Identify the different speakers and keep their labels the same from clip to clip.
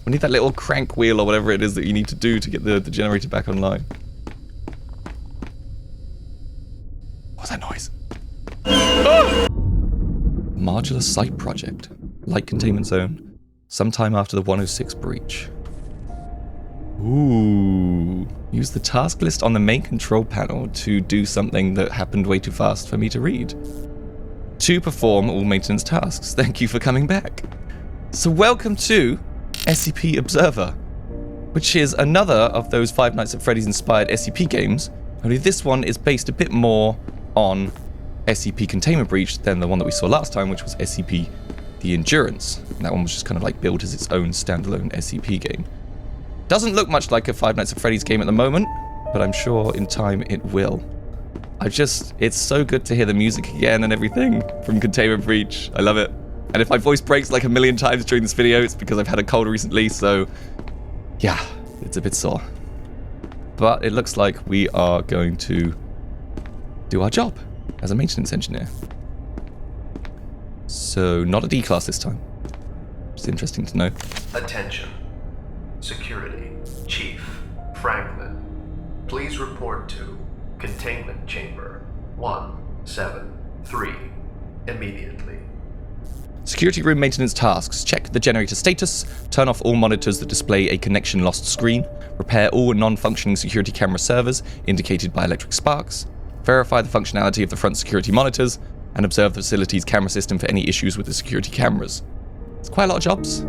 Speaker 1: We need that little crank wheel or whatever it is that you need to do to get the generator back online. What's that noise? Ah! Modular site project. Light containment zone. Sometime after the 106 breach. Ooh. Use the task list on the main control panel to do something that happened way too fast for me to read. To perform all maintenance tasks. Thank you for coming back. So welcome to SCP Observer, which is another of those Five Nights at Freddy's inspired SCP games, only this one is based a bit more on SCP Containment Breach than the one that we saw last time, which was SCP The Endurance. And that one was just kind of like built as its own standalone SCP game. Doesn't look much like a Five Nights at Freddy's game at the moment, but I'm sure in time it will. It's so good to hear the music again and everything from Containment Breach. I love it. And if my voice breaks like a million times during this video, it's because I've had a cold recently, so yeah, it's a bit sore. But it looks like we are going to do our job as a maintenance engineer. So, not a D class this time. It's interesting to know.
Speaker 2: Attention. Security. Chief Franklin. Please report to Containment Chamber 173 immediately.
Speaker 1: Security room maintenance tasks. Check the generator status, turn off all monitors that display a connection lost screen, repair all non-functioning security camera servers indicated by electric sparks, verify the functionality of the front security monitors, and observe the facility's camera system for any issues with the security cameras. It's quite a lot of jobs.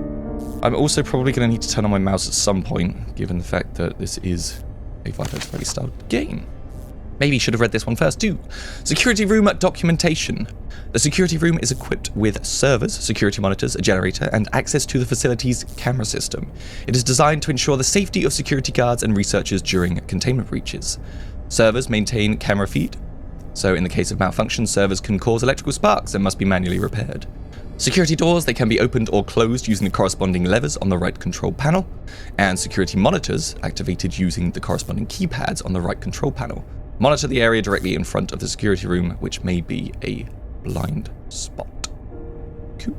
Speaker 1: I'm also probably going to need to turn on my mouse at some point, given the fact that this is a Five Nights at Freddy's style game. Maybe should have read this one first too. Security room documentation. The security room is equipped with servers, security monitors, a generator, and access to the facility's camera system. It is designed to ensure the safety of security guards and researchers during containment breaches. Servers maintain camera feed, so in the case of malfunction, servers can cause electrical sparks and must be manually repaired. Security doors, they can be opened or closed using the corresponding levers on the right control panel, and security monitors activated using the corresponding keypads on the right control panel. Monitor the area directly in front of the security room, which may be a blind spot. Cool.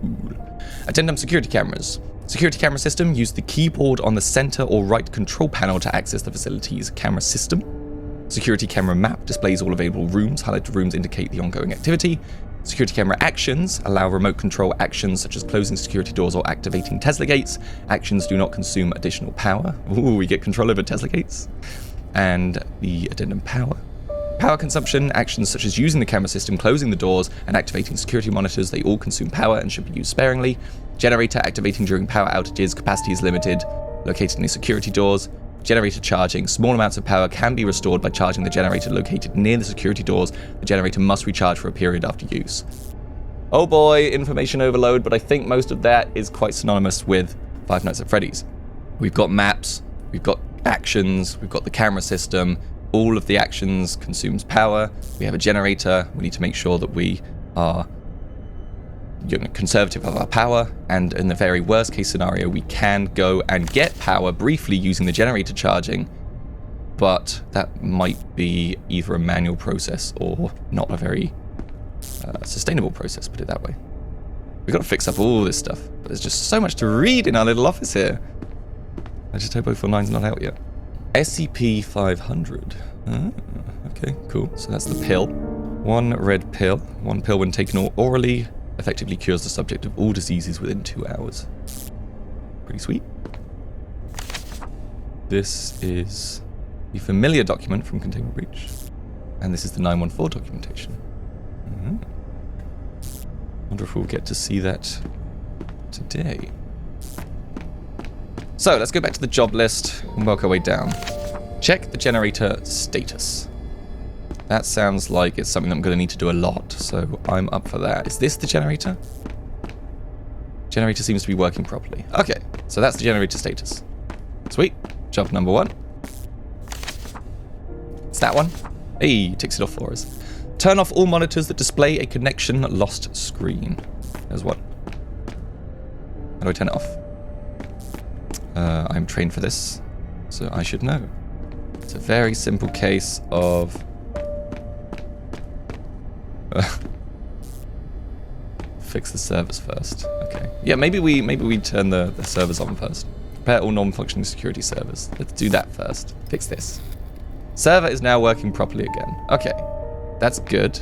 Speaker 1: Addendum security cameras. Security camera system, use the keyboard on the center or right control panel to access the facility's camera system. Security camera map displays all available rooms. Highlighted rooms indicate the ongoing activity. Security camera actions allow remote control actions such as closing security doors or activating Tesla gates. Actions do not consume additional power. Ooh, we get control over Tesla gates. And the addendum power. Power consumption, actions such as using the camera system, closing the doors, and activating security monitors, they all consume power and should be used sparingly. Generator activating during power outages, capacity is limited, located near security doors. Generator charging, small amounts of power can be restored by charging the generator located near the security doors. The generator must recharge for a period after use. Oh boy, information overload, but I think most of that is quite synonymous with Five Nights at Freddy's. We've got maps, we've got actions, we've got the camera system. All of the actions consumes power. We have a generator. We need to make sure that we are conservative of our power, and in the very worst case scenario, we can go and get power briefly using the generator charging, but that might be either a manual process or not a very sustainable process, put it that way. We've got to fix up all this stuff, but there's just so much to read in our little office here. I just hope 049's not out yet. SCP-500. Okay, cool. So that's the pill. One red pill. One pill when taken orally effectively cures the subject of all diseases within 2 hours. Pretty sweet. This is the familiar document from Containment Breach. And this is the 914 documentation. Wonder if we'll get to see that today. So let's go back to the job list and work our way down. Check the generator status. That sounds like it's something I'm going to need to do a lot, so I'm up for that. Is this the generator? Generator seems to be working properly. Okay, so that's the generator status. Sweet. Job number 1. It's that one. Hey, ticks it off for us. Turn off all monitors that display a connection lost screen. There's one. How do I turn it off? I'm trained for this, so I should know. It's a very simple case of... fix the servers first. Okay. Yeah, maybe we turn the servers on first. Repair all non-functioning security servers. Let's do that first. Fix this. Server is now working properly again. Okay. That's good.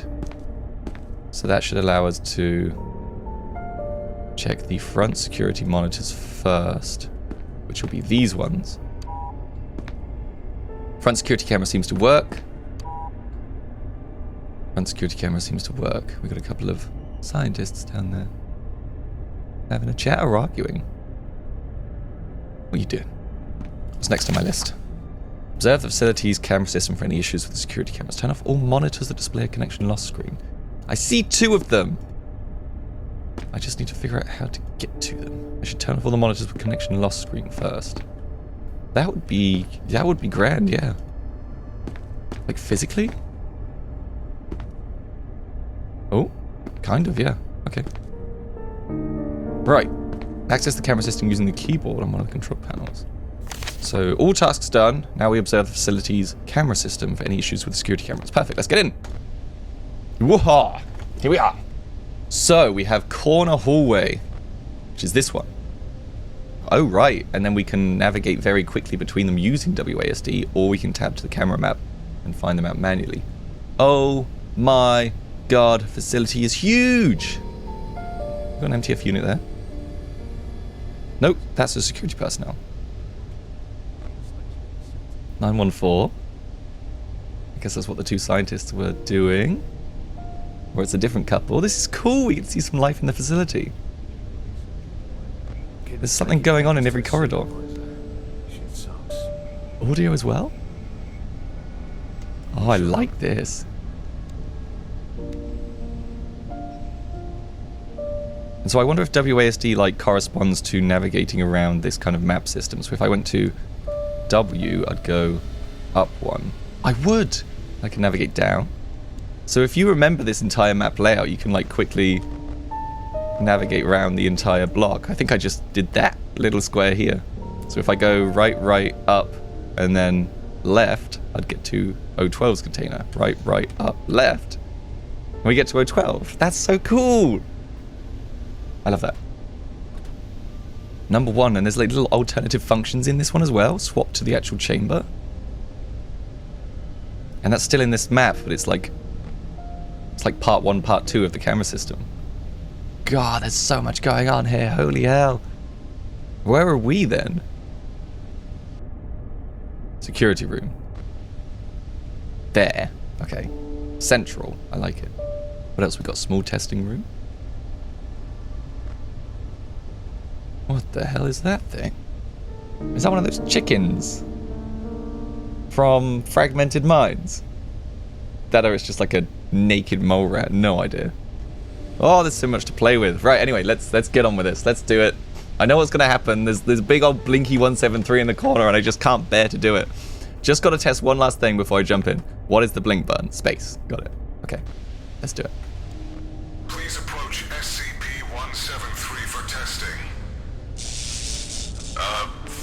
Speaker 1: So that should allow us to check the front security monitors first, which will be these ones. Front security camera seems to work. Front security camera seems to work. We've got a couple of scientists down there having a chat or arguing. What are you doing? What's next on my list? Observe the facility's camera system for any issues with the security cameras. Turn off all monitors that display a connection loss screen. I see 2 of them. I just need to figure out how to get to them. I should turn off all the monitors with connection loss screen first. That would be grand, yeah. Like physically? Oh, kind of, yeah. Okay. Right. Access the camera system using the keyboard on one of the control panels. So, all tasks done. Now we observe the facility's camera system for any issues with the security cameras. Perfect, let's get in. Woohoo! Here we are. So, we have corner hallway, which is this one. Oh, right. And then we can navigate very quickly between them using WASD, or we can tab to the camera map and find them out manually. Oh my god, facility is huge! Got an MTF unit there. Nope, that's the security personnel. 914. I guess that's what the 2 scientists were doing. Or it's a different couple. This is cool, we can see some life in the facility. There's something going on in every corridor. Audio as well? Oh, I like this. And so I wonder if WASD like corresponds to navigating around this kind of map system. So if I went to W, I'd go up 1. I would! I can navigate down. So if you remember this entire map layout, you can like quickly navigate around the entire block. I think I just did that little square here. So if I go right, right, up, and then left, I'd get to O12's container. Right, right, up, left. And we get to O12. That's so cool! I love that. Number 1, and there's like little alternative functions in this one as well. Swap to the actual chamber. And that's still in this map, but it's like part 1, part 2 of the camera system. God, there's so much going on here. Holy hell. Where are we then? Security room. There. Okay. Central. I like it. What else we got? Small testing room. What the hell is that thing? Is that one of those chickens from Fragmented Minds? That or it's just like a naked mole rat? No idea. Oh, there's so much to play with. Right, anyway, let's get on with this. Let's do it. I know what's gonna happen. There's big old Blinky 173 in the corner and I just can't bear to do it. Just gotta test one last thing before I jump in. What is the blink button? Space. Got it. Okay. Let's do it.
Speaker 3: Please approach SCP-173 for testing.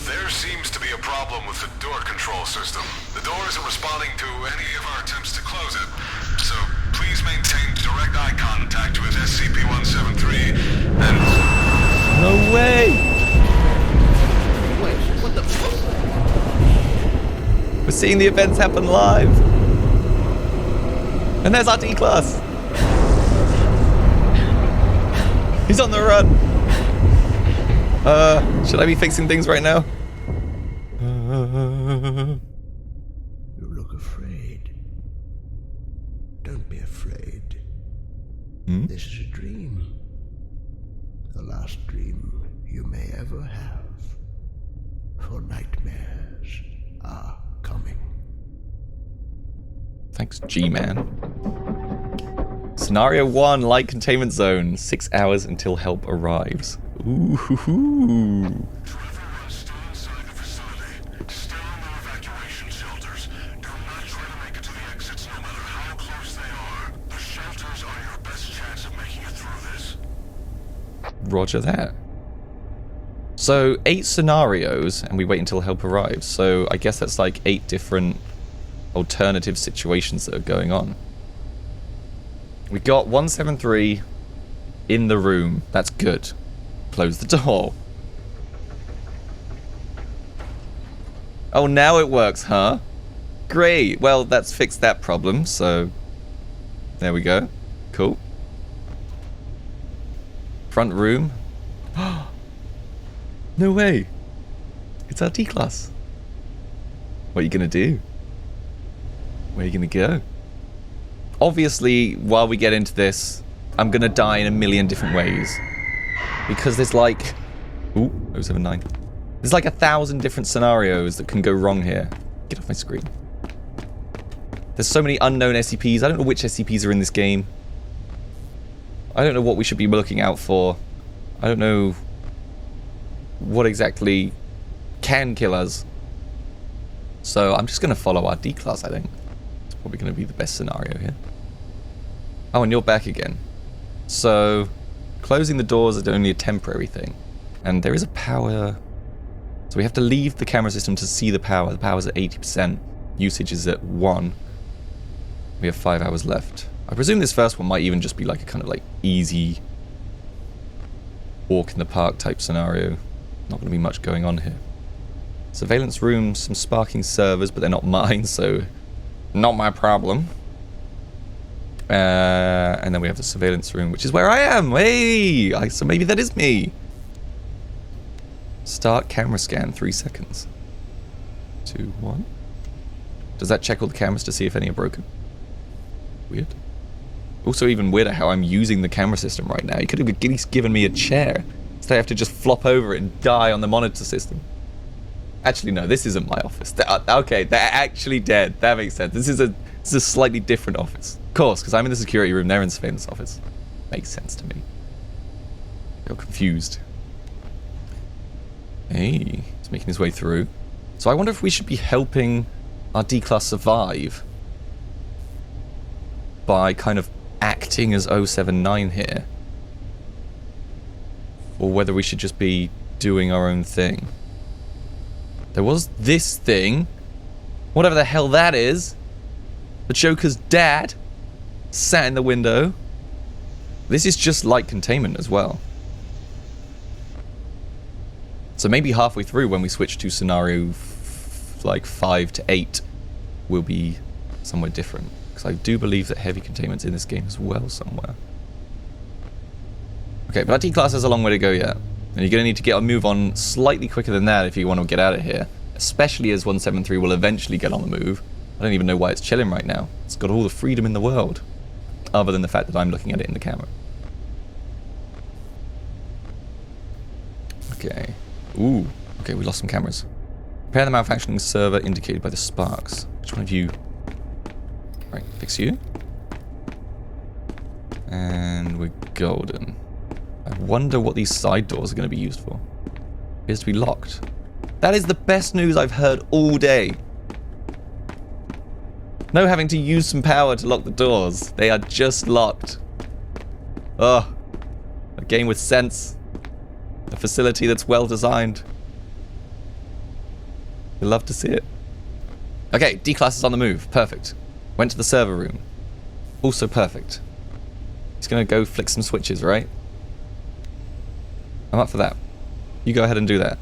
Speaker 3: There seems to be a problem with the door control system. The door isn't responding to any of our attempts to close it. So please maintain direct eye contact with SCP-173 and...
Speaker 1: No way!
Speaker 2: Wait, what the fuck?
Speaker 1: We're seeing the events happen live. And there's our D-Class. He's on the run. Should I be fixing things right now?
Speaker 4: You look afraid. Don't be afraid. This is a dream. The last dream you may ever have. For nightmares are coming.
Speaker 1: Thanks, G-Man. Scenario 1, light containment zone. 6 hours until help arrives. Ooh. Roger that. So 8 scenarios and we wait until help arrives. So I guess that's like 8 different alternative situations that are going on. We got 173 in the room. That's good. Close the door. Oh, now it works, huh? Great. Well, that's fixed that problem, so... There we go. Cool. Front room. No way. It's our D-class. What are you gonna do? Where are you gonna go? Obviously, while we get into this, I'm gonna die in a million different ways. Because there's like... Ooh, 079. There's like 1,000 different scenarios that can go wrong here. Get off my screen. There's so many unknown SCPs. I don't know which SCPs are in this game. I don't know what we should be looking out for. I don't know what exactly can kill us. So I'm just going to follow our D-class, I think. It's probably going to be the best scenario here. Oh, and you're back again. So, closing the doors is only a temporary thing. And there is a power... So we have to leave the camera system to see the power. The power's at 80%. Usage is at 1. We have 5 hours left. I presume this first one might even just be like a kind of like easy walk in the park type scenario. Not going to be much going on here. Surveillance room, some sparking servers, but they're not mine, so not my problem. And then we have the surveillance room, which is where I am. Hey! So maybe that is me. Start camera scan, 3 seconds. 2, 1. Does that check all the cameras to see if any are broken? Weird. Also even weirder how I'm using the camera system right now. You could have at least given me a chair. Instead I have to just flop over it and die on the monitor system. Actually, no, this isn't my office. Okay, they're actually dead. That makes sense. This is a slightly different office. Of course, because I'm in the security room, they're in the surveillance office. Makes sense to me. You're confused. Hey, he's making his way through. So I wonder if we should be helping our D-class survive by kind of acting as 079 here. Or whether we should just be doing our own thing. There was this thing, whatever the hell that is. The Joker's dad sat in the window. This is just like Containment as well. So maybe halfway through when we switch to scenario like 5 to 8, we'll be somewhere different. Because I do believe that heavy containment's in this game as well somewhere. Okay, but our D-class has a long way to go yet. And you're going to need to get a move on slightly quicker than that if you want to get out of here. Especially as 173 will eventually get on the move. I don't even know why it's chilling right now. It's got all the freedom in the world. Other than the fact that I'm looking at it in the camera. Okay. Ooh. Okay, we lost some cameras. Repair the malfunctioning server indicated by the sparks. Which one of you... Right, fix you. And we're golden. I wonder what these side doors are going to be used for. Appears to be locked. That is the best news I've heard all day. No having to use some power to lock the doors. They are just locked. Ugh. A game with sense. A facility that's well designed. You'll love to see it. Okay, D-class is on the move. Perfect. Went to the server room. Also perfect. He's gonna go flick some switches, right? I'm up for that. You go ahead and do that.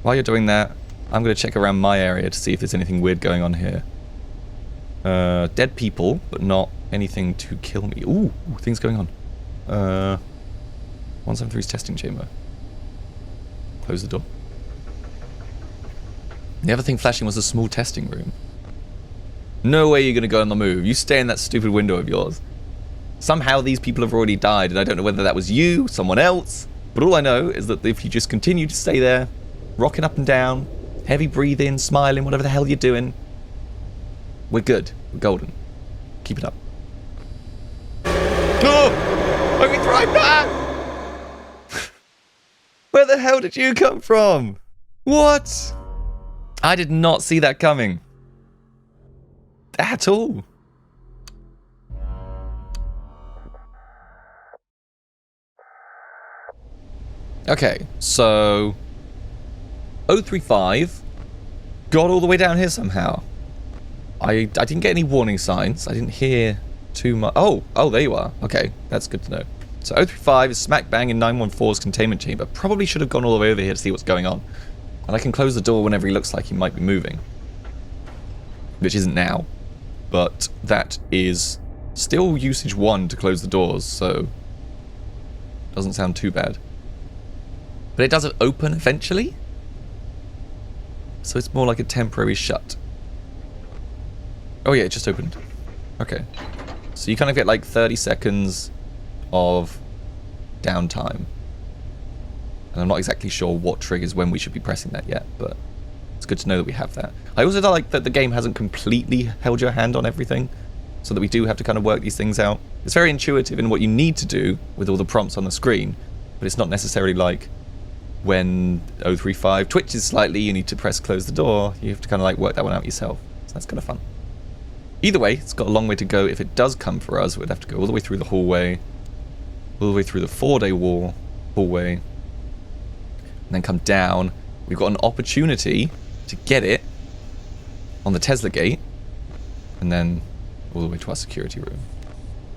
Speaker 1: While you're doing that, I'm gonna check around my area to see if there's anything weird going on here. Dead people, but not anything to kill me. Ooh, things going on. 173's testing chamber. Close the door. The other thing flashing was a small testing room. No way you're gonna go on the move. You stay in that stupid window of yours. Somehow these people have already died, and I don't know whether that was you, someone else, but all I know is that if you just continue to stay there, rocking up and down, heavy breathing, smiling, whatever the hell you're doing, we're good. We're golden. Keep it up. Oh! I'm being thrown back! Where the hell did you come from? What? I did not see that coming. At all. Okay, so 035 got all the way down here somehow. I didn't get any warning signs. I didn't hear too much. Oh, there you are. Okay, that's good to know. So 035 is smack bang in 914's containment chamber. Probably should have gone all the way over here to see what's going on. And I can close the door whenever he looks like he might be moving. Which isn't now. But that is still usage 1 to close the doors, so... doesn't sound too bad. But it does open eventually? So it's more like a temporary shut. Oh yeah, it just opened. Okay. So you kind of get like 30 seconds of downtime. And I'm not exactly sure what triggers when we should be pressing that yet, but it's good to know that we have that. I also like that the game hasn't completely held your hand on everything, so that we do have to kind of work these things out. It's very intuitive in what you need to do with all the prompts on the screen, but it's not necessarily like when 035 twitches slightly, you need to press close the door. You have to kind of like work that one out yourself. So that's kind of fun. Either way, it's got a long way to go. If it does come for us, we'd have to go all the way through the hallway, all the way through the 4-day wall, hallway, and then come down. We've got an opportunity to get it on the Tesla gate, and then all the way to our security room.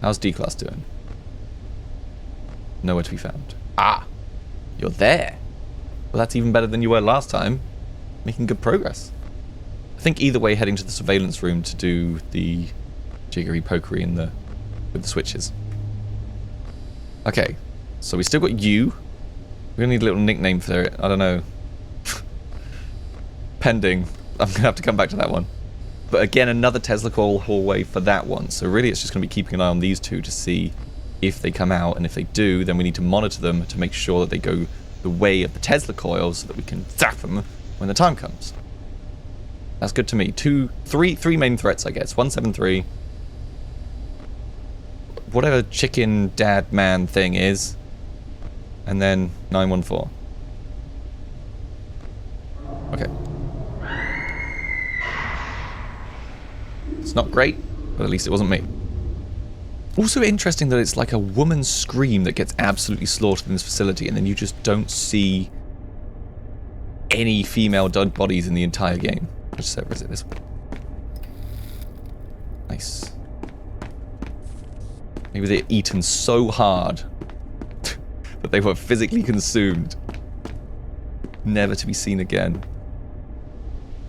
Speaker 1: How's D-Class doing? Nowhere to be found. Ah! You're there! Well, that's even better than you were last time. Making good progress. I think either way, heading to the surveillance room to do the jiggery-pokery with the switches. Okay, so we still got you. We're gonna need a little nickname for it. I don't know. Pending. I'm gonna have to come back to that one. But again, another Tesla coil hallway for that one. So really, it's just gonna be keeping an eye on these two to see if they come out, and if they do, then we need to monitor them to make sure that they go the way of the Tesla coil so that we can zap them when the time comes. That's good to me. Three main threats, I guess. 173. Whatever chicken dad man thing is. And then 914. Okay. It's not great, but at least it wasn't me. Also interesting that it's like a woman's scream that gets absolutely slaughtered in this facility, and then you just don't see any female dead bodies in the entire game. Which server is it? This one. Nice. Maybe they're eaten so hard that they were physically consumed. Never to be seen again.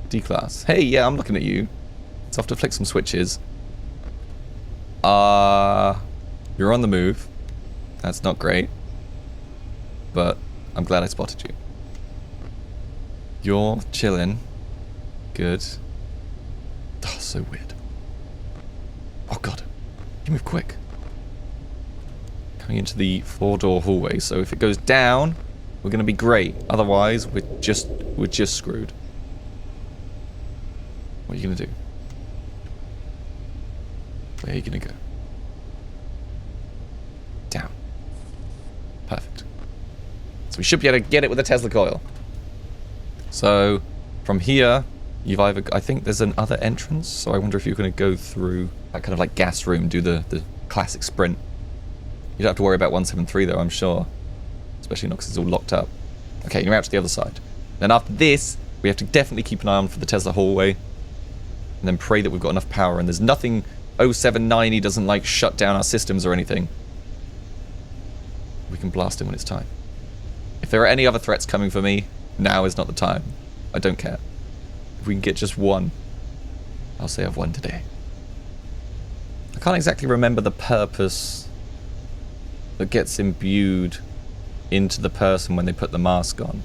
Speaker 1: D-Class. Hey, yeah, I'm looking at you. Let's have to flick some switches. You're on the move. That's not great. But I'm glad I spotted you. You're chilling. Good. Oh, so weird. Oh god. You move quick. Coming into the 4-door hallway, so if it goes down, we're gonna be great. Otherwise, we're just screwed. What are you gonna do? Where are you gonna go? Down. Perfect. So we should be able to get it with a Tesla coil. So, from here, you've either... I think there's another entrance, so I wonder if you're going to go through that kind of like gas room, do the classic sprint. You don't have to worry about 173 though, I'm sure. Especially not because it's all locked up. Okay, you're out to the other side. Then after this, we have to definitely keep an eye on for the Tesla hallway. And then pray that we've got enough power, and there's nothing... 079 doesn't like shut down our systems or anything. We can blast him when it's time. If there are any other threats coming for me, now is not the time. I don't care. If we can get just one, I'll say I've won today. I can't exactly remember the purpose that gets imbued into the person when they put the mask on.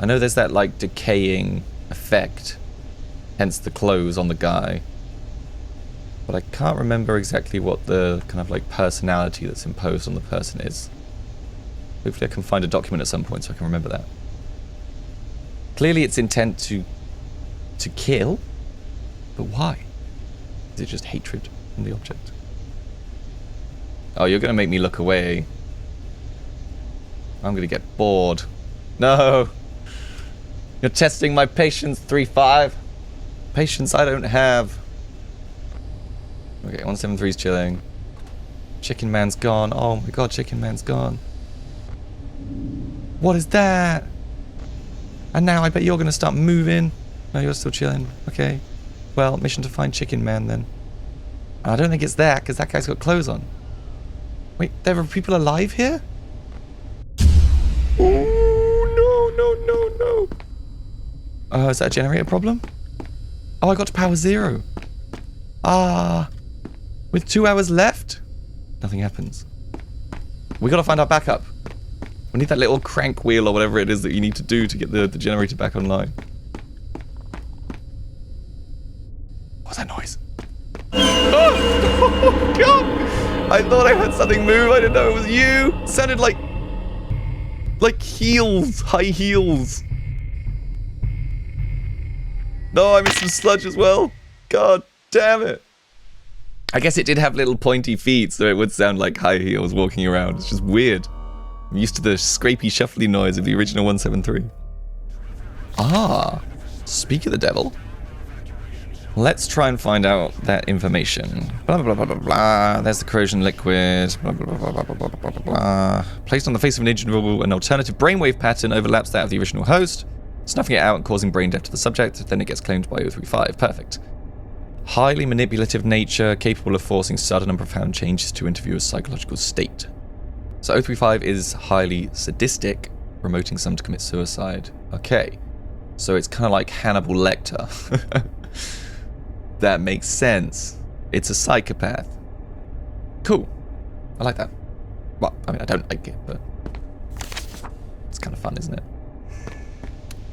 Speaker 1: I know there's that like decaying effect, hence the clothes on the guy. But I can't remember exactly what the kind of like personality that's imposed on the person is. Hopefully I can find a document at some point so I can remember that. Clearly it's intent to kill, but why? Is it just hatred from the object? Oh, you're gonna make me look away. I'm gonna get bored. No! You're testing my patience, 3-5. Patience I don't have. Okay, 173's chilling. Chicken Man's gone. Oh my god, Chicken Man's gone. What is that? And now I bet you're gonna start moving. No, you're still chilling. Okay. Well, mission to find Chicken Man then. And I don't think it's that, because that guy's got clothes on. Wait, there are people alive here? Oh, no, no, no, no. Is that a generator problem? Oh, I got to power 0. Ah. With 2 hours left? Nothing happens. We gotta find our backup. We need that little crank wheel or whatever it is that you need to do to get the generator back online. What's that noise? Oh God! I thought I heard something move. I didn't know it was you. It sounded like heels, high heels. No, I missed some sludge as well. God damn it. I guess it did have little pointy feet, so it would sound like high heels walking around. It's just weird. I'm used to the scrapey, shuffly noise of the original 173. Ah, speak of the devil. Let's try and find out that information. Blah, blah, blah, blah, blah. There's the corrosion liquid. Blah, blah, blah, blah, blah, blah, blah, blah, blah. Placed on the face of an individual, an alternative brainwave pattern overlaps that of the original host, snuffing it out and causing brain death to the subject. Then it gets claimed by 035. Perfect. Highly manipulative nature, capable of forcing sudden and profound changes to interviewer's psychological state. So 035 is highly sadistic, promoting some to commit suicide. Okay. So it's kind of like Hannibal Lecter. That makes sense. It's a psychopath. Cool. I like that. Well, I mean, I don't like it, but it's kind of fun, isn't it?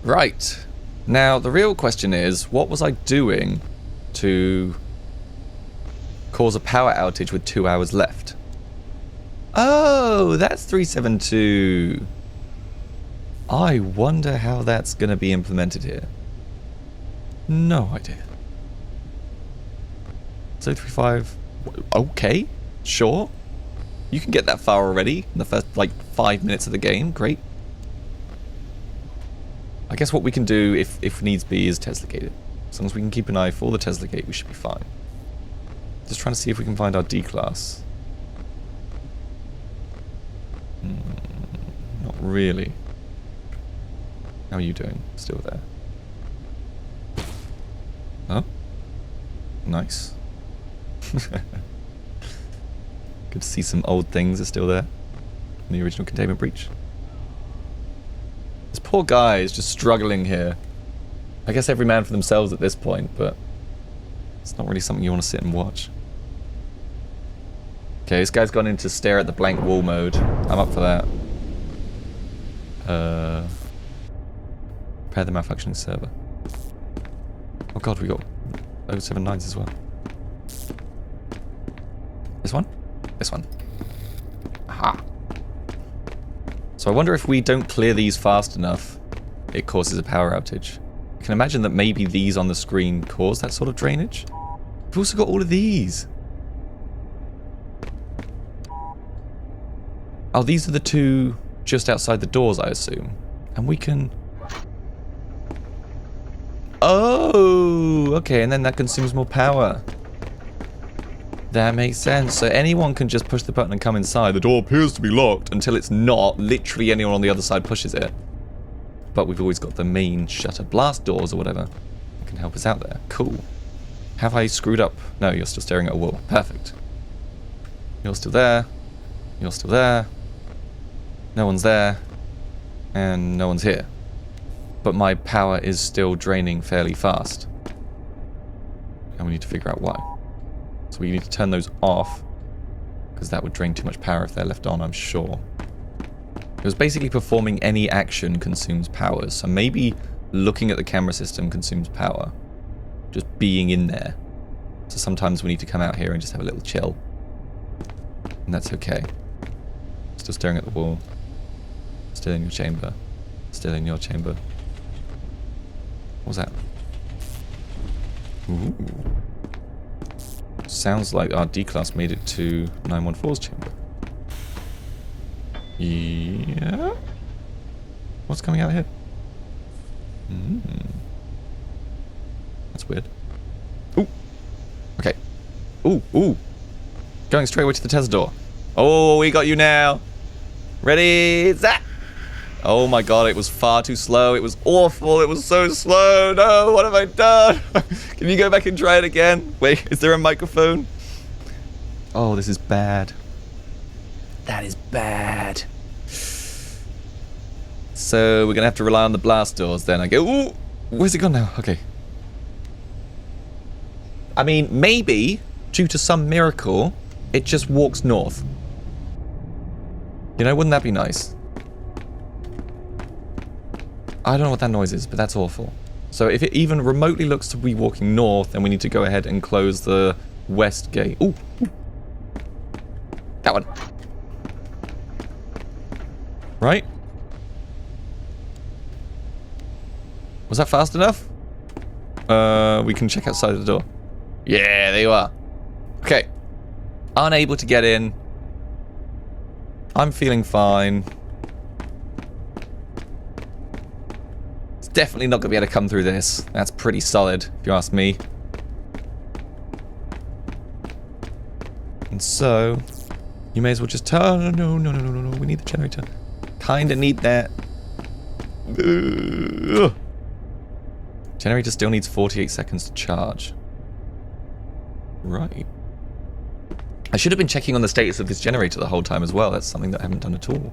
Speaker 1: Right. Now, the real question is, what was I doing to cause a power outage with 2 hours left? Oh, that's 372. I wonder how that's going to be implemented here. No idea. 035. Okay, sure. You can get that far already in the first, 5 minutes of the game. Great. I guess what we can do, if needs be, is Tesla gate it. As long as we can keep an eye for the Tesla gate, we should be fine. Just trying to see if we can find our D-class. Not really. How are you doing? Still there. Oh? Nice. Good to see some old things are still there in the original containment breach. This poor guy is just struggling here. I guess every man for themselves at this point, but it's not really something you want to sit and watch. Okay, this guy's gone into stare at the blank wall mode. I'm up for that. Repair the malfunctioning server. Oh god, we got 079s as well. This one? This one. Aha. So I wonder if we don't clear these fast enough, it causes a power outage. I can imagine that maybe these on the screen cause that sort of drainage. We've also got all of these. Oh, these are the two just outside the doors, I assume. And we can... Oh, okay, and then that consumes more power. That makes sense. So anyone can just push the button and come inside. The door appears to be locked until it's not. Literally anyone on the other side pushes it. But we've always got the main shutter blast doors or whatever that can help us out there. Cool. Have I screwed up? No, you're still staring at a wall. Perfect. You're still there. You're still there. No one's there. And no one's here. But my power is still draining fairly fast. And we need to figure out why. So we need to turn those off, because that would drain too much power if they're left on, I'm sure. It was basically performing any action consumes power, so maybe looking at the camera system consumes power. Just being in there. So sometimes we need to come out here and just have a little chill. And that's okay. Still staring at the wall. Still in your chamber. Still in your chamber. What was that? Ooh. Sounds like our D-class made it to 914's chamber. Yeah? What's coming out here? That's weird. Ooh! Okay. Ooh! Going straight away to the Tesla door. Oh, we got you now! Ready? Zap! Oh my god, it was far too slow. It was awful. It was so slow. No, what have I done? Can you go back and try it again? Wait, is there a microphone? Oh, this is bad. That is bad. So we're going to have to rely on the blast doors then. I go, ooh, Where's it gone now? Okay. I mean, maybe, due to some miracle, it just walks north. You know, wouldn't that be nice? I don't know what that noise is, but that's awful. So if it even remotely looks to be walking north, then we need to go ahead and close the west gate. Ooh. That one. Right? Was that fast enough? We can check outside the door. Yeah, there you are. Okay. Unable to get in. I'm feeling fine. It's definitely not going to be able to come through this. That's pretty solid, if you ask me. And so, you may as well just... Oh, no. We need the generator. Kinda need that. Ugh. Generator still needs 48 seconds to charge. Right. I should have been checking on the status of this generator the whole time as well. That's something that I haven't done at all.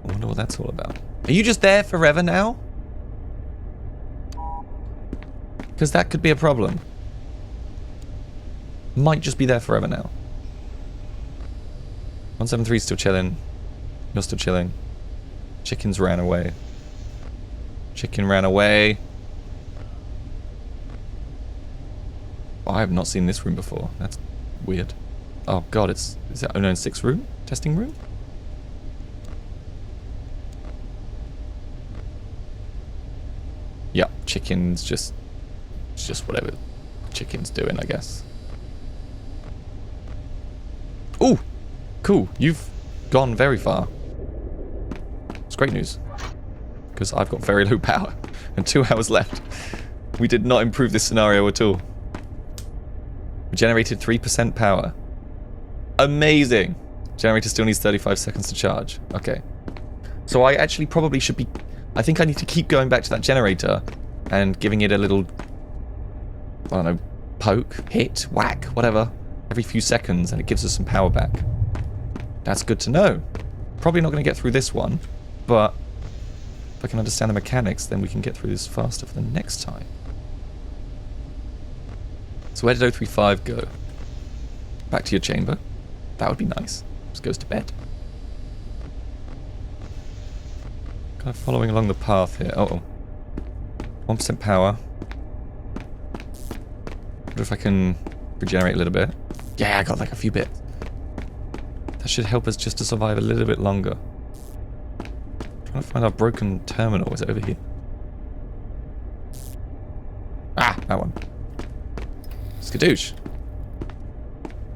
Speaker 1: I wonder what that's all about. Are you just there forever now? Because that could be a problem. Might just be there forever now. 173 is still chilling. You're still chilling. Chickens ran away. Chicken ran away. Oh, I have not seen this room before. That's weird. Oh god, is that 096 room? Testing room? Yeah, chicken's just... It's just whatever chicken's doing, I guess. Ooh! Cool, you've gone very far. It's great news. Because I've got very low power. And 2 hours left. We did not improve this scenario at all. We generated 3% power. Amazing! Generator still needs 35 seconds to charge. Okay. So I actually probably should be... I think I need to keep going back to that generator and giving it a little... I don't know, poke, hit, whack, whatever. Every few seconds, and it gives us some power back. That's good to know. Probably not going to get through this one, but if I can understand the mechanics, then we can get through this faster for the next time. So where did 035 go? Back to your chamber. That would be nice. Just goes to bed. Kind of following along the path here. Uh oh. 1% power. Wonder if I can regenerate a little bit. Yeah, I got like a few bits. That should help us just to survive a little bit longer. Trying to find our broken terminal. Is it over here? Ah, that one. Skadoosh.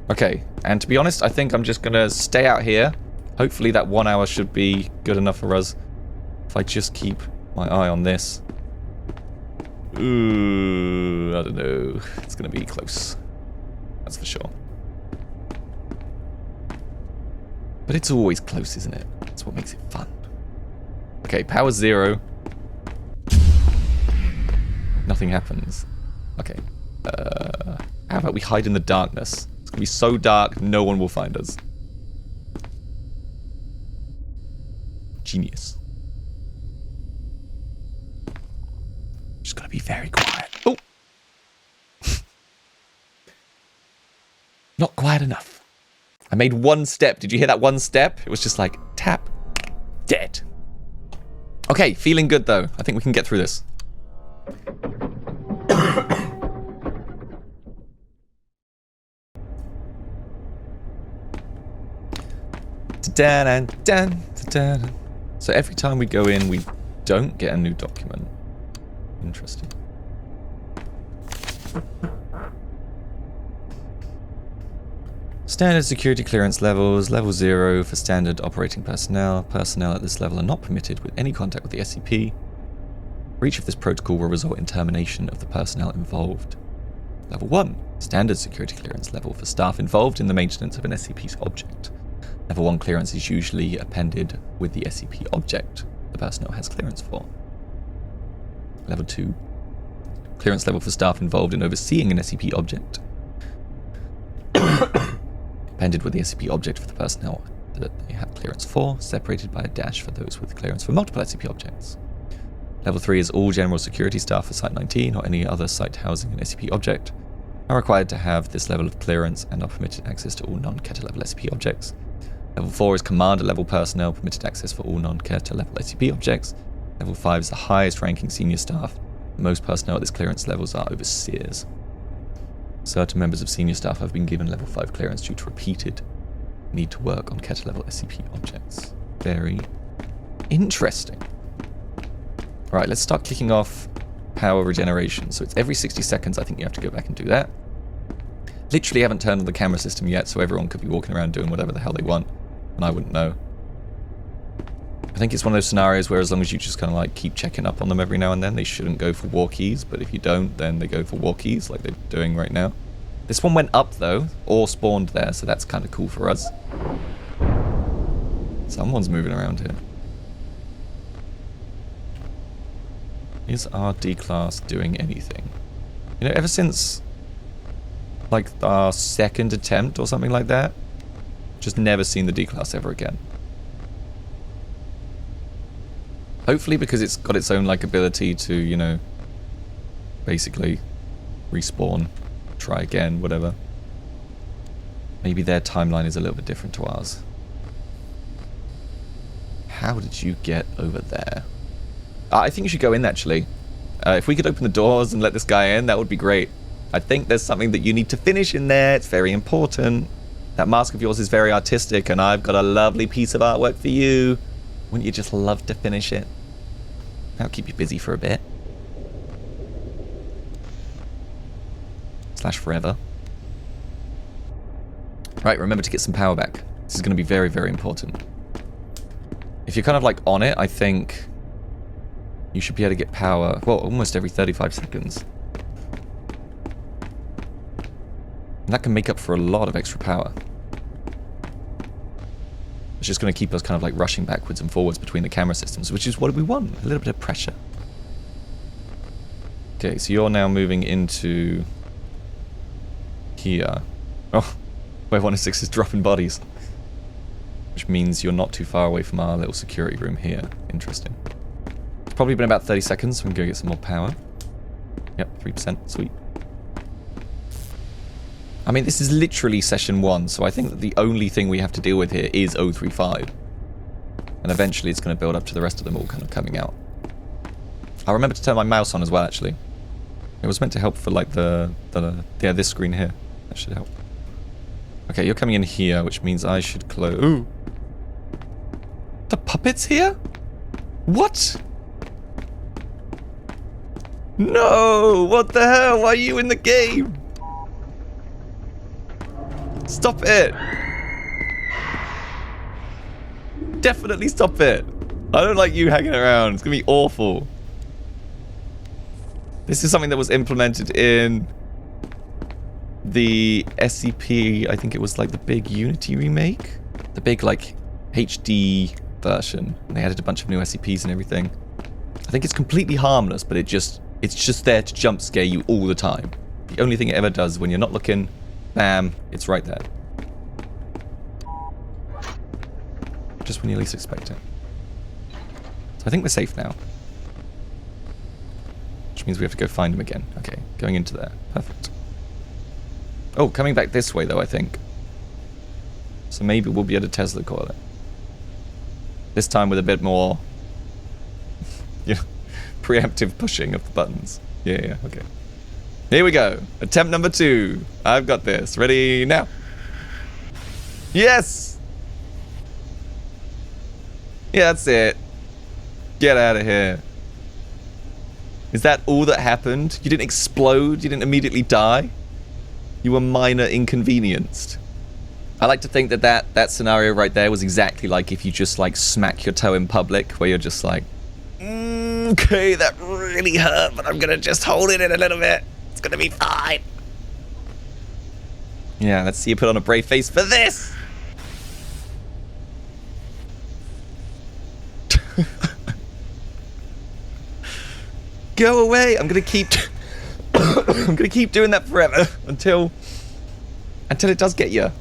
Speaker 1: Okay, and to be honest, I think I'm just gonna stay out here. Hopefully that 1 hour should be good enough for us. If I just keep my eye on this. Ooh, I don't know. It's gonna be close. That's for sure. But it's always close, isn't it? That's what makes it fun. Okay, power 0. Nothing happens. Okay. How about we hide in the darkness? It's gonna be so dark, no one will find us. Genius. Just gotta be very quiet. Oh! Not quiet enough. I made one step. Did you hear that one step? It was just like, tap. Dead. Okay, feeling good though. I think we can get through this. So every time we go in, we don't get a new document. Interesting. Standard security clearance levels. Level 0 for standard operating personnel. Personnel at this level are not permitted with any contact with the SCP. Breach of this protocol will result in termination of the personnel involved. Level 1. Standard security clearance level for staff involved in the maintenance of an SCP's object. Level 1 clearance is usually appended with the SCP object the personnel has clearance for. Level 2. Clearance level for staff involved in overseeing an SCP object. Appended with the SCP object for the personnel that they have clearance for, separated by a dash for those with clearance for multiple SCP objects. Level 3 is all general security staff for Site 19 or any other site housing an SCP object are required to have this level of clearance and are permitted access to all non-Keter level SCP objects. Level 4 is commander level personnel, permitted access for all non-Keter level SCP objects. Level 5 is the highest ranking senior staff. Most personnel at this clearance levels are overseers. Certain members of senior staff have been given level 5 clearance due to repeated need to work on Keter level SCP objects. Very interesting. Right, let's start kicking off power regeneration. So it's every 60 seconds. I think you have to go back and do that. Literally haven't turned on the camera system yet, so everyone could be walking around doing whatever the hell they want, and I wouldn't know. I think it's one of those scenarios where as long as you just kind of like keep checking up on them every now and then, they shouldn't go for walkies, but if you don't, then they go for walkies like they're doing right now. This one went up though, or spawned there, so that's kind of cool for us. Someone's moving around here. Is our D-Class doing anything? You know, ever since like our second attempt or something like that, just never seen the D-Class ever again. Hopefully because it's got its own like ability to, you know, basically respawn, try again, whatever. Maybe their timeline is a little bit different to ours. How did you get over there? I think you should go in, actually. If we could open the doors and let this guy in, that would be great. I think there's something that you need to finish in there. It's very important. That mask of yours is very artistic, and I've got a lovely piece of artwork for you. Wouldn't you just love to finish it? That'll keep you busy for a bit. / forever. Right, remember to get some power back. This is going to be very, very important. If you're kind of like on it, I think you should be able to get power, well, almost every 35 seconds. And that can make up for a lot of extra power. It's just going to keep us kind of like rushing backwards and forwards between the camera systems, which is what we want. A little bit of pressure. Okay, so you're now moving into here. Oh, wave 106 is dropping bodies. Which means you're not too far away from our little security room here. Interesting. It's probably been about 30 seconds, so we can go get some more power. Yep, 3%, sweet. I mean, this is literally session 1, so I think that the only thing we have to deal with here is 035. And eventually it's going to build up to the rest of them all kind of coming out. I'll remember to turn my mouse on as well, actually. It was meant to help for, like, yeah, this screen here. That should help. Okay, you're coming in here, which means I should close... Ooh! The puppet's here? What? No! What the hell? Why are you in the game? Stop it! Definitely stop it! I don't like you hanging around. It's gonna be awful. This is something that was implemented in the SCP, I think it was like the big Unity remake? The big like HD version. And they added a bunch of new SCPs and everything. I think it's completely harmless, but it's just there to jump scare you all the time. The only thing it ever does when you're not looking, bam, it's right there. Just when you least expect it. So I think we're safe now. Which means we have to go find him again. Okay, going into there. Perfect. Oh, coming back this way though, I think. So maybe we'll be able to Tesla coil it. This time with a bit more, you know, preemptive pushing of the buttons. Yeah, okay. Here we go. Attempt number 2. I've got this. Ready now. Yes! Yeah, that's it. Get out of here. Is that all that happened? You didn't explode? You didn't immediately die? You were minor inconvenienced. I like to think that scenario right there was exactly like if you just like smack your toe in public, where you're just like, okay, that really hurt, but I'm gonna just hold it in a little bit. It's gonna be fine. Yeah, let's see you put on a brave face for this. Go away. I'm gonna keep I'm gonna keep doing that forever until it does get you.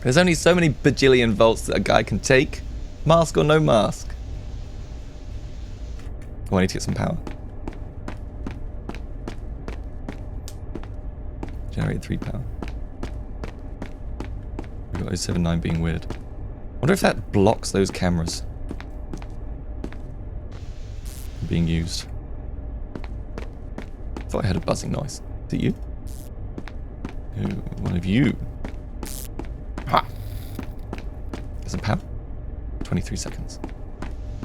Speaker 1: There's only so many bajillion volts that a guy can take, mask or no mask. Oh, I need to get some power. Generate 3 power. We've got 079 being weird. Wonder if that blocks those cameras from being used. Thought I heard a buzzing noise. Is it you? Ooh, one of you. Ha! There's some power. 23 seconds.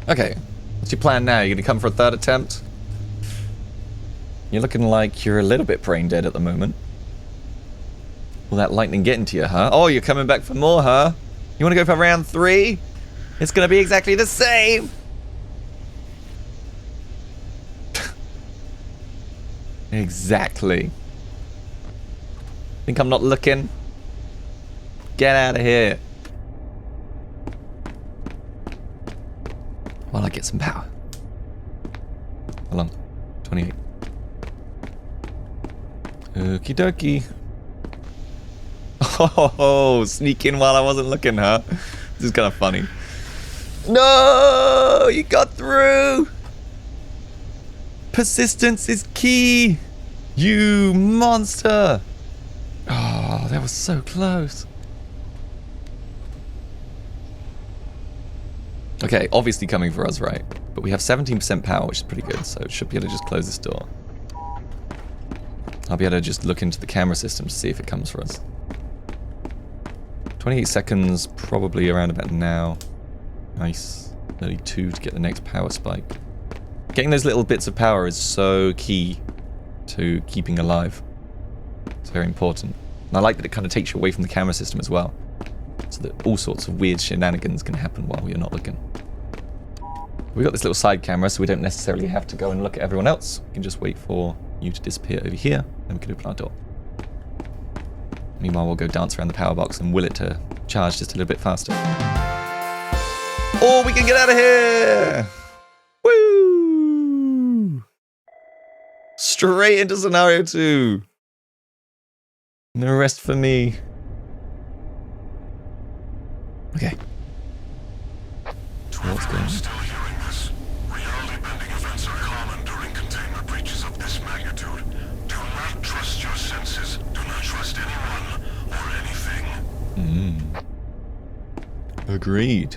Speaker 1: Okay. What's your plan now? You're gonna come for a 3rd attempt? You're looking like you're a little bit brain dead at the moment. Will that lightning get into you, huh? Oh, you're coming back for more, huh? You wanna go for round 3? It's gonna be exactly the same! Exactly. Think I'm not looking? Get out of here. While I get some power. How long? 28. Okie dokie. Oh, sneak in while I wasn't looking, huh? This is kind of funny. No! You got through! Persistence is key! You monster! Oh, that was so close. Okay, obviously coming for us, right? But we have 17% power, which is pretty good, so it should be able to just close this door. I'll be able to just look into the camera system to see if it comes for us. 28 seconds, probably around about now. Nice. 32 to get the next power spike. Getting those little bits of power is so key to keeping alive. It's very important. And I like that it kind of takes you away from the camera system as well. So that all sorts of weird shenanigans can happen while you're not looking. We've got this little side camera, so we don't necessarily have to go and look at everyone else. We can just wait for you to disappear over here, and we can open our door. Meanwhile, we'll go dance around the power box and will it to charge just a little bit faster. Oh, we can get out of here! Woo! Straight into scenario 2. No rest for me. Okay. What's going on?
Speaker 3: Still hearing this. Reality-bending events are common during containment breaches of this magnitude. Do not trust your senses. Do not trust anyone or anything.
Speaker 1: Agreed.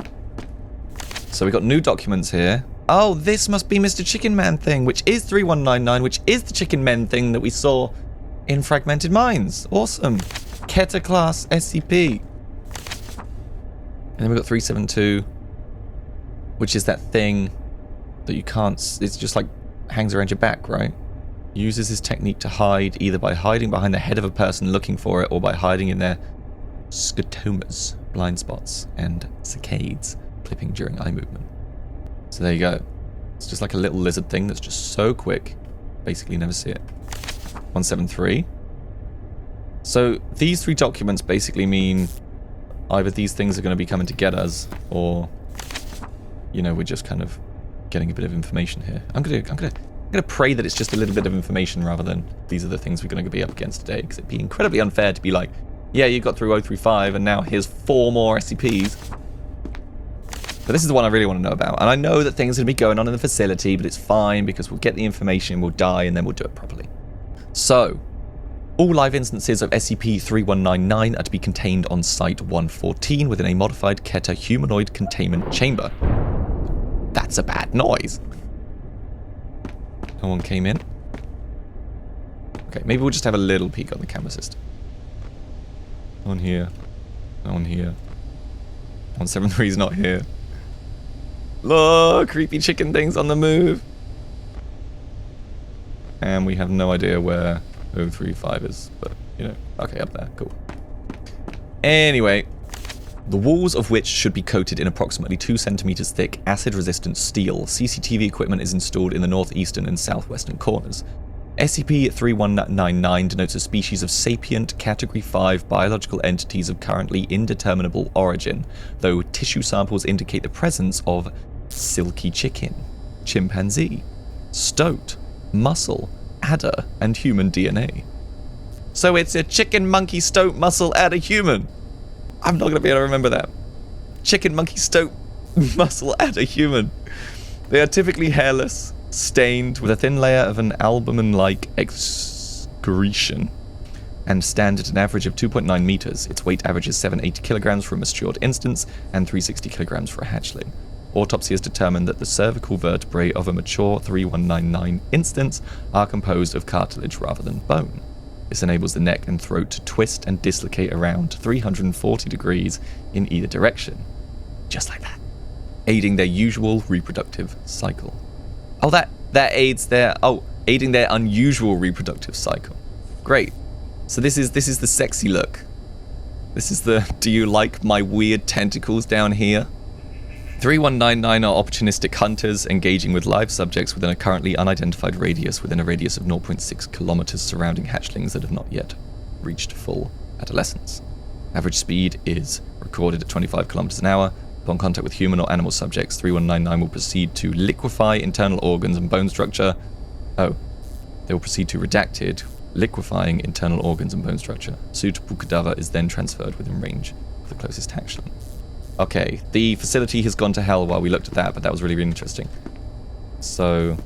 Speaker 1: So we got new documents here. Oh, this must be Mr. Chicken Man thing, which is 3199, which is the Chicken Men thing that we saw in Fragmented Minds. Awesome. Keta class SCP. And then we've got 372, which is that thing that you can't... It's just like hangs around your back, right? Uses this technique to hide, either by hiding behind the head of a person looking for it, or by hiding in their scotomas, blind spots, and saccades, clipping during eye movement. So there you go. It's just like a little lizard thing that's just so quick. Basically never see it. 173. So these 3 documents basically mean either these things are going to be coming to get us, or, you know, we're just kind of getting a bit of information here. I'm gonna pray that it's just a little bit of information rather than these are the things we're going to be up against today, because it'd be incredibly unfair to be like, yeah, you got through 035 and now here's 4 more SCPs. But this is the one I really want to know about. And I know that things are going to be going on in the facility, but it's fine because we'll get the information, we'll die, and then we'll do it properly. So, all live instances of SCP-3199 are to be contained on Site-114 within a modified Keta humanoid containment chamber. That's a bad noise. No one came in. Okay, maybe we'll just have a little peek on the camera system. No one here. No one here. 173 is not here. Look, creepy chicken things on the move. And we have no idea where 035 is, but, you know, okay, up there, cool. Anyway, the walls of which should be coated in approximately 2 centimeters thick acid-resistant steel. CCTV equipment is installed in the northeastern and southwestern corners. SCP-3199 denotes a species of sapient Category 5 biological entities of currently indeterminable origin, though tissue samples indicate the presence of silky chicken, chimpanzee, stoat, mussel, adder, and human DNA. So it's a chicken, monkey, stoat, mussel, adder, human. I'm not going to be able to remember that. Chicken, monkey, stoat, mussel, adder, human. They are typically hairless, stained with a thin layer of an albumin-like excretion, and stand at an average of 2.9 meters. Its weight averages 780 kilograms for a matured instance and 360 kilograms for a hatchling. Autopsy has determined that the cervical vertebrae of a mature 3199 instance are composed of cartilage rather than bone. This enables the neck and throat to twist and dislocate around 340 degrees in either direction. Just like that. Aiding their usual reproductive cycle. Oh, that aids their... Oh, aiding their unusual reproductive cycle. Great. So this is the sexy look. This is the, do you like my weird tentacles down here? 3199 are opportunistic hunters engaging with live subjects within a currently unidentified radius within a radius of 0.6 kilometers surrounding hatchlings that have not yet reached full adolescence. Average speed is recorded at 25 kilometers an hour. Upon contact with human or animal subjects, 3199 will proceed to liquefy internal organs and bone structure. Oh, they will proceed to redacted, liquefying internal organs and bone structure. Suitable cadaver is then transferred within range of the closest hatchling. Okay, the facility has gone to hell while we looked at that, but that was really, really interesting. So,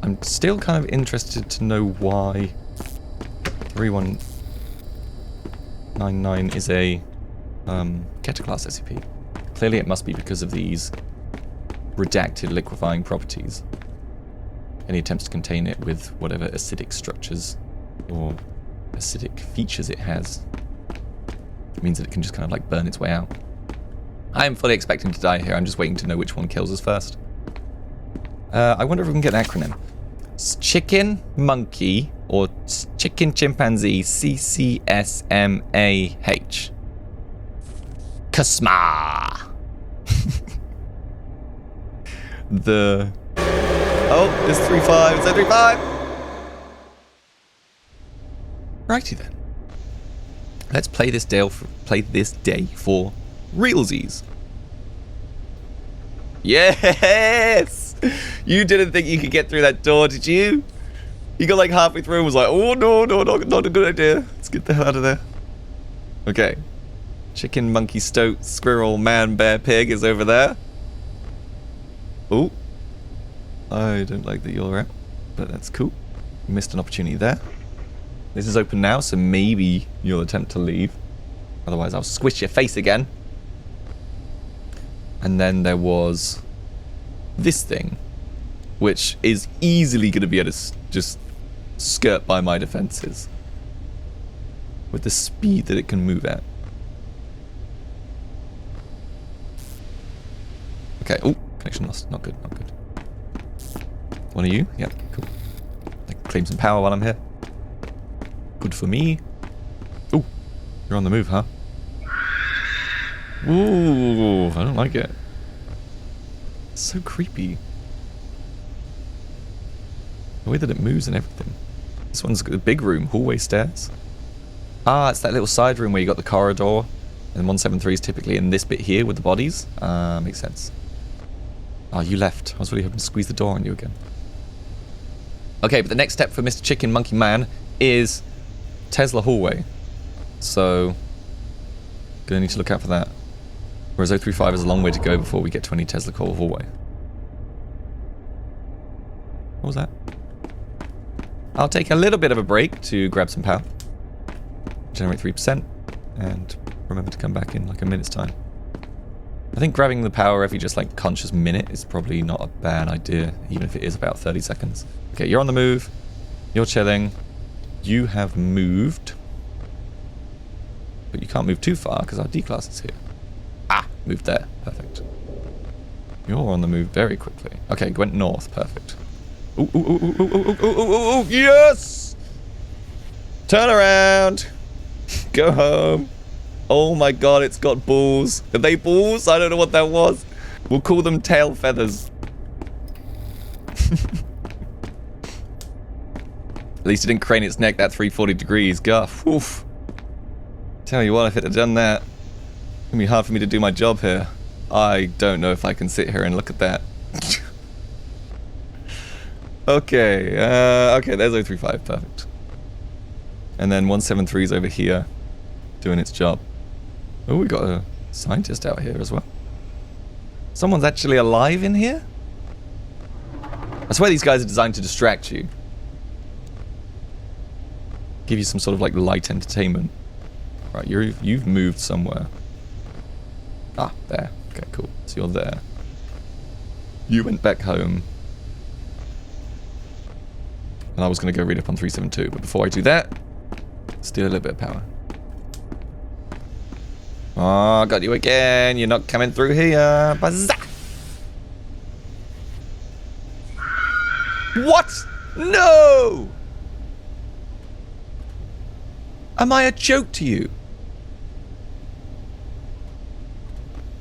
Speaker 1: I'm still kind of interested to know why 3199 is a Keter class SCP. Clearly it must be because of these redacted liquefying properties. Any attempts to contain it with whatever acidic structures or acidic features it has means that it can just kind of like burn its way out. I am fully expecting to die here. I'm just waiting to know which one kills us first. I wonder if we can get an acronym. Chicken monkey or chicken chimpanzee CCSMAH. Kasma. The... Oh, it's 3-5. It's 3-5. Righty then. Let's play this day for realsies. Yes! You didn't think you could get through that door, did you? You got like halfway through and was like, oh no, not a good idea. Let's get the hell out of there. Okay. Chicken, monkey, stoat, squirrel, man, bear, pig is over there. Oh. I don't like that you're out, but that's cool. You missed an opportunity there. This is open now, so maybe you'll attempt to leave. Otherwise, I'll squish your face again. And then there was this thing, which is easily going to be able to just skirt by my defenses with the speed that it can move at. Okay. Oh, connection lost. Not good. Not good. One of you? Yeah, cool. I can claim some power while I'm here. Good for me. Ooh, you're on the move, huh? Ooh, I don't like it. It's so creepy. The way that it moves and everything. This one's got a big room, hallway stairs. Ah, it's that little side room where you got the corridor. And 173 is typically in this bit here with the bodies. Makes sense. Oh, you left. I was really hoping to squeeze the door on you again. Okay, but the next step for Mr. Chicken Monkey Man is Tesla hallway. So, gonna need to look out for that. Whereas 035 is a long way to go before we get to any Tesla core hallway. What was that? I'll take a little bit of a break to grab some power. Generate 3%. And remember to come back in like a minute's time. I think grabbing the power every just like conscious minute is probably not a bad idea, even if it is about 30 seconds. Okay, you're on the move. You're chilling. You have moved. But you can't move too far because our D-class is here. Ah, moved there. Perfect. You're on the move very quickly. Okay, went north. Perfect. Ooh, ooh, ooh, ooh, ooh, ooh, ooh, ooh, ooh, yes! Turn around. Go home. Oh my god, it's got balls. Are they balls? I don't know what that was. We'll call them tail feathers. At least it didn't crane its neck that 340 degrees. Guff. Oof. Tell you what, if it had done that, it's gonna be hard for me to do my job here. I don't know if I can sit here and look at that. Okay, okay, there's 035, perfect. And then 173 is over here, doing its job. Oh, we got a scientist out here as well. Someone's actually alive in here? I swear these guys are designed to distract you. Give you some sort of like light entertainment. Right, you've moved somewhere. Ah, there. Okay, cool. So you're there. You went back home. And I was going to go read up on 372, but before I do that, steal a little bit of power. Oh, got you again. You're not coming through here. Bazza! What? No! Am I a joke to you?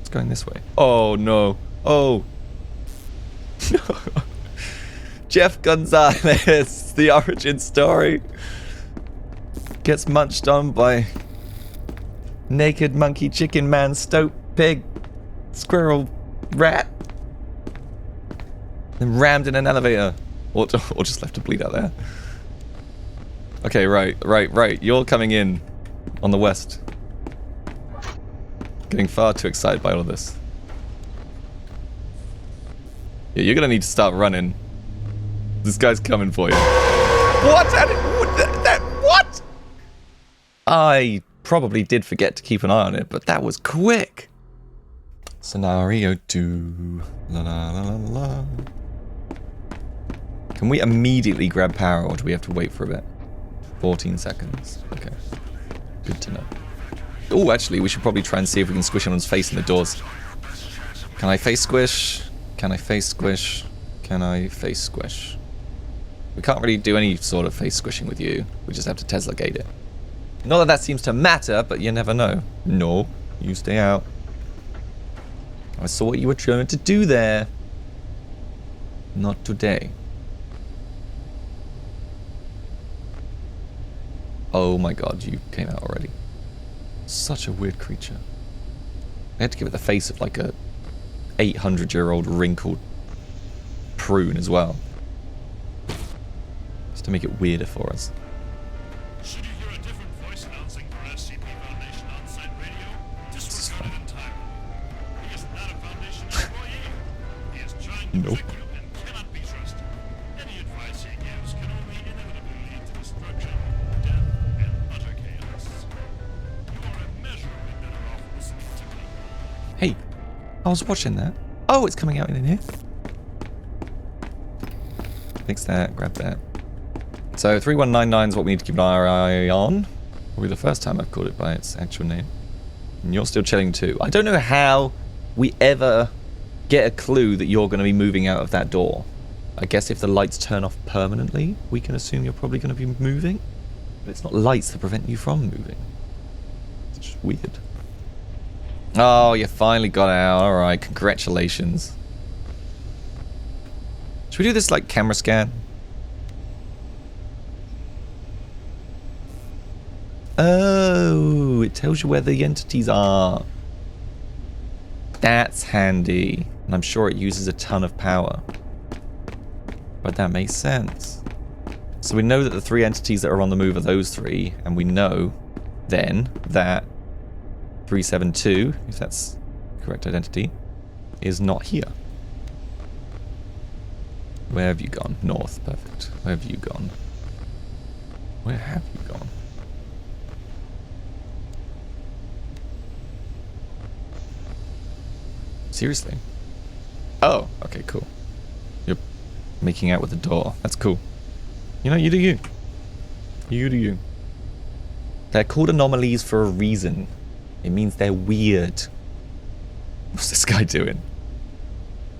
Speaker 1: It's going this way. Oh, no. Oh. No. Jeff Gonzalez, the origin story. Gets munched on by naked monkey, chicken man, stoat, pig, squirrel, rat. Then rammed in an elevator. Or just left to bleed out there. Okay, right. You're coming in on the west. Getting far too excited by all of this. Yeah, you're gonna need to start running. This guy's coming for you. What? What? I probably did forget to keep an eye on it, but that was quick. Scenario 2. La la la la la. Can we immediately grab power, or do we have to wait for a bit? 14 seconds. Okay. Good to know. Oh, actually, we should probably try and see if we can squish someone's face in the doors. Can I face squish? Can I face squish? Can I face squish? We can't really do any sort of face squishing with you. We just have to Tesla gate it. Not that seems to matter, but you never know. No, you stay out. I saw what you were trying to do there. Not today. Oh my god, you came out already. Such a weird creature. I had to give it the face of like a 800-year-old wrinkled prune as well. Just to make it weirder for us.
Speaker 5: Should you hear a different voice announcing for SCP Foundation on-site radio, disregard it entirely. He is not a Foundation employee. He is trying to trick you and cannot be trusted. Any advice he gives can only inevitably lead to destruction, death, and utter chaos. You are immeasurably better off listening to me.
Speaker 1: Hey, I was watching that. Oh, it's coming out in here. Fix that, grab that. So 3199 is what we need to keep an eye on. Probably the first time I've called it by its actual name. And you're still chilling too. I don't know how we ever get a clue that you're going to be moving out of that door. I guess if the lights turn off permanently, we can assume you're probably going to be moving. But it's not lights that prevent you from moving. It's just weird. Oh, you finally got out. Alright, congratulations. Should we do this like camera scan? Oh, it tells you where the entities are. That's handy. And I'm sure it uses a ton of power. But that makes sense. So we know that the 3 entities that are on the move are those 3, and we know then that 372, if that's the correct identity, is not here. Where have you gone? North, perfect. Where have you gone? Where have you gone? Seriously? Oh, okay, cool. You're making out with the door. That's cool. You know, you do you. You do you. They're called anomalies for a reason. It means they're weird. What's this guy doing?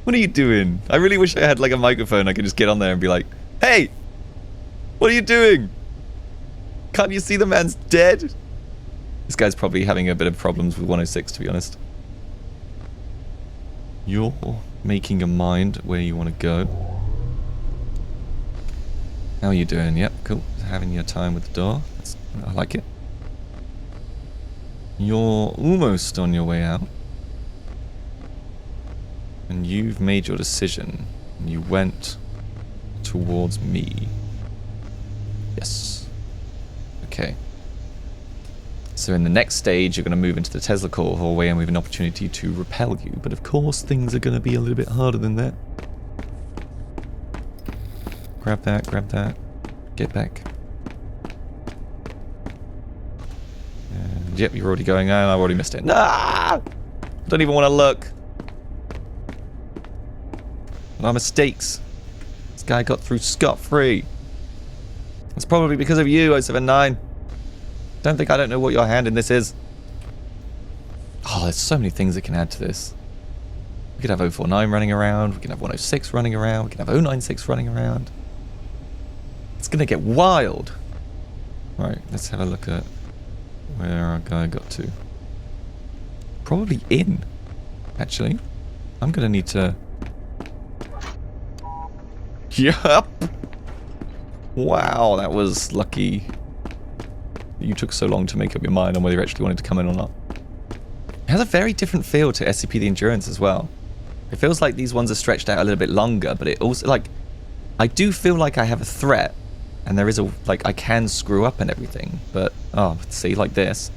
Speaker 1: What are you doing? I really wish I had like a microphone I could just get on there and be like, hey! What are you doing? Can't you see the man's dead? This guy's probably having a bit of problems with 106, to be honest. You're making your mind where you want to go. How are you doing? Yep, cool. Having your time with the door. I like it. You're almost on your way out. And you've made your decision. And you went towards me. Yes. Okay. So in the next stage, you're going to move into the Tesla core hallway and we have an opportunity to repel you. But of course, things are going to be a little bit harder than that. grab that, grab that. Get back. And yep, you're already going on. I've already missed it. Nah! Don't even want to look. No mistakes. This guy got through scot-free. It's probably because of you, 079. Don't think I don't know what your hand in this is. Oh, there's so many things that can add to this. We could have 049 running around. We can have 106 running around. We can have 096 running around. It's going to get wild. Right, let's have a look at where our guy got to. Probably in, actually. I'm going to need to... Yup! Wow, that was lucky. You took so long to make up your mind on whether you actually wanted to come in or not. It has a very different feel to SCP the Endurance as well. It feels like these ones are stretched out a little bit longer, but it also, like, I do feel like I have a threat, and there is a, like, I can screw up and everything, but, oh, see, like this.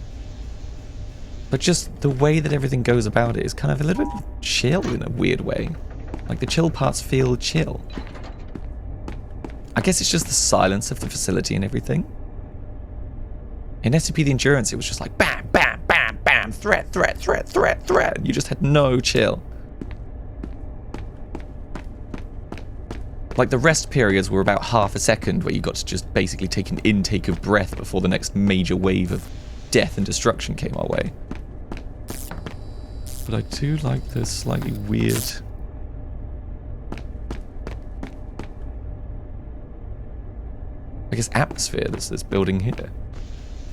Speaker 1: But just the way that everything goes about it is kind of a little bit chill in a weird way. Like, the chill parts feel chill. I guess it's just the silence of the facility and everything. In SCP the Endurance, it was just like, bam, bam, bam, bam, threat, threat, threat, threat, threat. You just had no chill. Like, the rest periods were about half a second where you got to just basically take an intake of breath before the next major wave of death and destruction came our way. But I do like this slightly weird... I guess atmosphere that's this building here.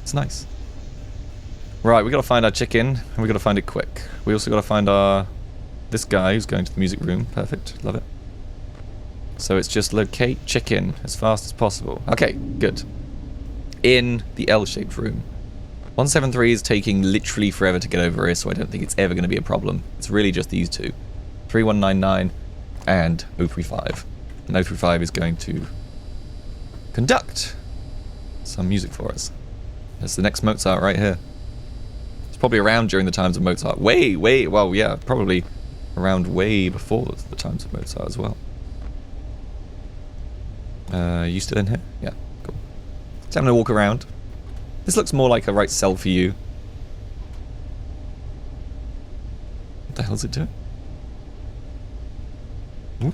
Speaker 1: It's nice. Right, we gotta find our chicken, and we gotta find it quick. We also gotta find our... this guy who's going to the music room. Perfect, love it. So it's just locate chicken as fast as possible. Okay, good. In the L-shaped room. 173 is taking literally forever to get over here, so I don't think it's ever going to be a problem. It's really just these two. 3199 and 035. And 035 is going to conduct some music for us. There's the next Mozart right here. It's probably around during the times of Mozart. Well, yeah, probably around way before the times of Mozart as well. You still in here? Yeah, cool. Just having a walk around. This looks more like a right cell for you. What the hell's it doing? Ooh.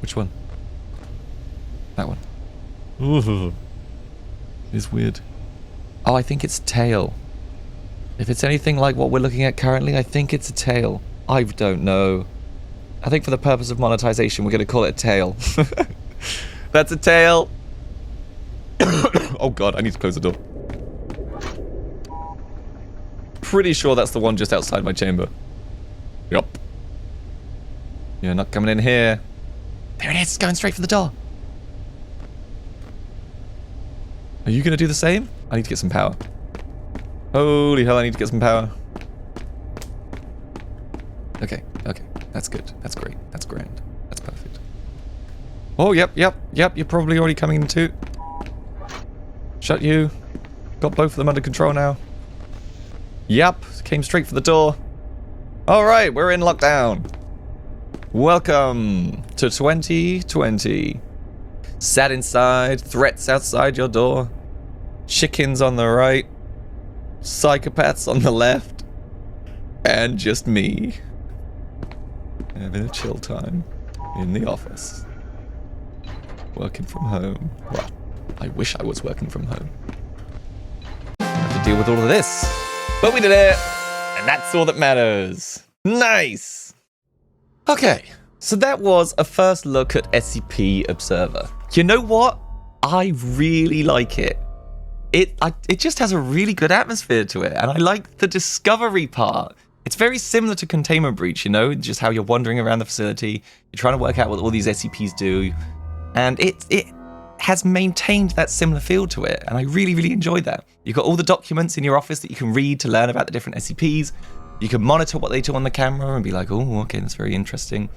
Speaker 1: Which one? That one. Ooh. It's weird. Oh, I think it's tail. If it's anything like what we're looking at currently, I think it's a tail. I don't know. I think for the purpose of monetization, we're going to call it a tail. That's a tail. Oh god, I need to close the door. Pretty sure that's the one just outside my chamber. Yup. You're not coming in here. There it is, going straight for the door. Are you going to do the same? I need to get some power. Holy hell, I need to get some power. Okay, okay. That's good. That's great. That's grand. That's perfect. Oh, yep. You're probably already coming in too. Shut you. Got both of them under control now. Yep. Came straight for the door. Alright, we're in lockdown. Welcome to 2020. Sat inside. Threats outside your door. Chickens on the right. Psychopaths on the left. And just me. Having a chill time in the office. Working from home. Well, I wish I was working from home. I have to deal with all of this. But we did it! And that's all that matters. Nice! Okay, so that was a first look at SCP Observer. You know what? I really like it. It just has a really good atmosphere to it, and I like the discovery part. It's very similar to Containment Breach, you know, just how you're wandering around the facility, you're trying to work out what all these SCPs do, and it has maintained that similar feel to it, and I really, really enjoyed that. You've got all the documents in your office that you can read to learn about the different SCPs. You can monitor what they do on the camera and be like, oh, okay, that's very interesting.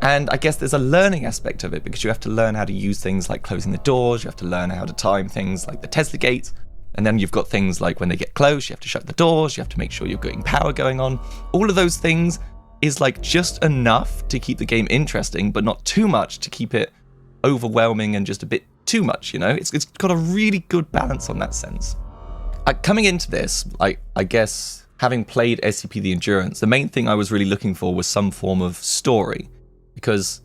Speaker 1: And I guess there's a learning aspect of it, because you have to learn how to use things like closing the doors, you have to learn how to time things like the Tesla gates, and then you've got things like when they get close, you have to shut the doors, you have to make sure you're getting power going on. All of those things is like just enough to keep the game interesting, but not too much to keep it overwhelming and just a bit too much, you know? It's got a really good balance on that sense. Coming into this, I guess, having played SCP The Endurance, the main thing I was really looking for was some form of story, because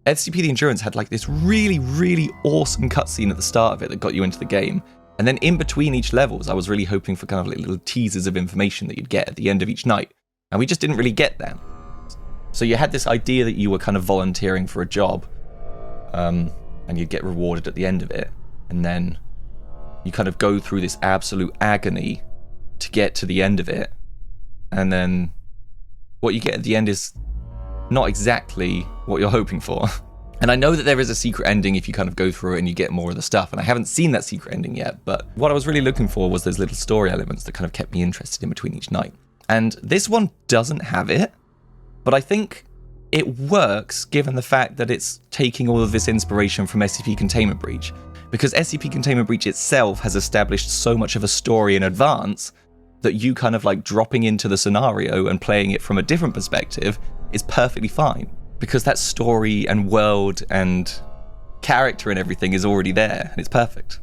Speaker 1: SCP The Endurance had like this really, really awesome cutscene at the start of it that got you into the game, and then in between each levels, I was really hoping for kind of like little teasers of information that you'd get at the end of each night, and we just didn't really get that. So you had this idea that you were kind of volunteering for a job, and you'd get rewarded at the end of it, and then you kind of go through this absolute agony to get to the end of it, and then what you get at the end is not exactly what you're hoping for. And I know that there is a secret ending if you kind of go through it and you get more of the stuff, and I haven't seen that secret ending yet, but what I was really looking for was those little story elements that kind of kept me interested in between each night. And this one doesn't have it, but I think it works given the fact that it's taking all of this inspiration from SCP Containment Breach, because SCP Containment Breach itself has established so much of a story in advance that you kind of like dropping into the scenario and playing it from a different perspective is perfectly fine, because that story and world and character and everything is already there, and it's perfect.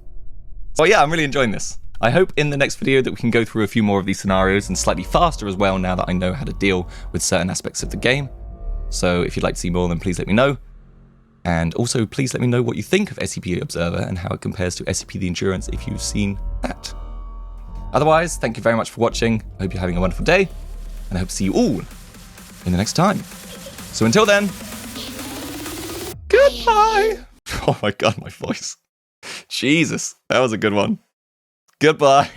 Speaker 1: So yeah, I'm really enjoying this. I hope in the next video that we can go through a few more of these scenarios, and slightly faster as well now that I know how to deal with certain aspects of the game. So if you'd like to see more, then please let me know. And also please let me know what you think of SCP Observer and how it compares to SCP The Endurance if you've seen that. Otherwise, thank you very much for watching. I hope you're having a wonderful day, and I hope to see you all in the next time. So until then, goodbye! Oh my god, my voice. Jesus, that was a good one. Goodbye.